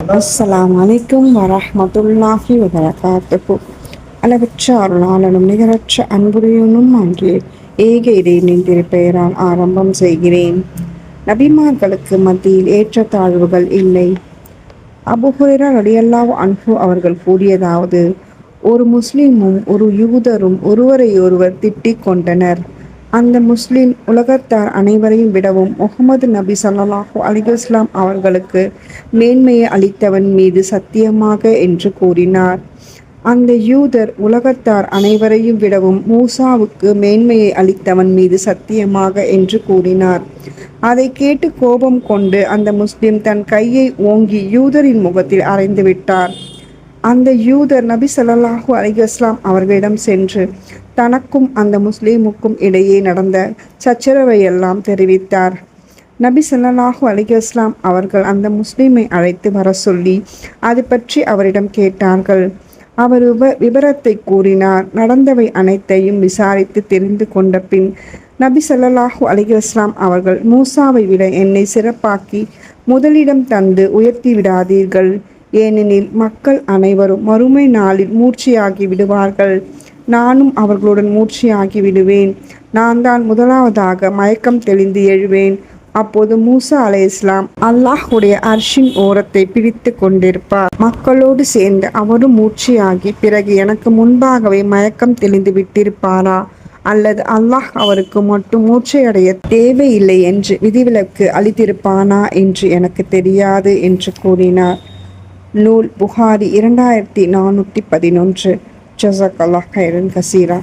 அஸ்ஸலாமு அலைக்கும் வரஹ்மத்துல்லாஹி வபரகாத்துஹு. அளவற்ற அருளாளனும் நிகரற்ற அன்புடையனும் ஆகிய ஏக இறைவனின் திருப்பெயரால் ஆரம்பம் செய்கிறேன். நபிமார்களுக்கு மத்தியில் ஏற்றத்தாழ்வுகள் இல்லை. அபூ ஹுரைரா ரலியல்லாஹு அன்ஹு அவர்கள் கூறியதாவது, ஒரு முஸ்லிமும் ஒரு யூதரும் ஒருவரையொருவர் திட்டிக் கொண்டனர். அந்த முஸ்லிம் உலகத்தார் அனைவரையும் விடவும் முஹம்மது நபி ஸல்லல்லாஹு அலைஹி வஸல்லம் அவர்களுக்கு மேன்மையை அளித்தவன் மீது சத்தியமாக என்று கூறினார். அந்த யூதர் உலகத்தார் அனைவரையும் விடவும் மூசாவுக்கு மேன்மையை அளித்தவன் மீது சத்தியமாக என்று கூறினார். அதை கேட்டு கோபம் கொண்டு அந்த முஸ்லிம் தன் கையை ஓங்கி யூதரின் முகத்தில் அறைந்து விட்டார். அந்த யூதர் நபி ஸல்லல்லாஹு அலைஹி வஸல்லம் அவர்களிடம் சென்று தனக்கும் அந்த முஸ்லிமுக்கும் இடையே நடந்த சச்சரவையெல்லாம் தெரிவித்தார். நபி ஸல்லல்லாஹு அலைஹி வஸல்லம் அவர்கள் அந்த முஸ்லிமை அழைத்து வர சொல்லி அது பற்றி அவரிடம் கேட்டார்கள். அவர் விபரத்தை கூறினார். நடந்தவை அனைத்தையும் விசாரித்து தெரிந்து கொண்ட பின் நபி ஸல்லல்லாஹு அலைஹி வஸல்லம் அவர்கள், மூசாவை விட என்னை சிறப்பாக்கி முதலிடம் தந்து உயர்த்தி விடாதீர்கள். ஏனெனில் மக்கள் அனைவரும் மறுமை நாளில் மூர்ச்சையாகி விடுவார்கள். நானும் அவர்களுடன் மூர்ச்சையாகி விடுவேன். நான் தான் முதலாவதாக மயக்கம் தெளிந்து எழுவேன். அப்போது மூசா அலைஹிஸ்ஸலாம் அல்லாஹ்வுடைய அர்ஷின் ஓரத்தை பிடித்து கொண்டிருப்பார். மக்களோடு சேர்ந்து அவரும் மூர்ச்சையாகி பிறகு எனக்கு முன்பாகவே மயக்கம் தெளிந்து விட்டிருப்பாரா, அல்லது அல்லாஹ் அவருக்கு மட்டும் மூர்ச்சையடைய தேவையில்லை என்று விதிவிலக்கு அளித்திருப்பானா என்று எனக்கு தெரியாது என்று கூறினார். நூல் புகாரி 2411. ஜஸாக்கல்லாஹ் கைரன் கசீரா.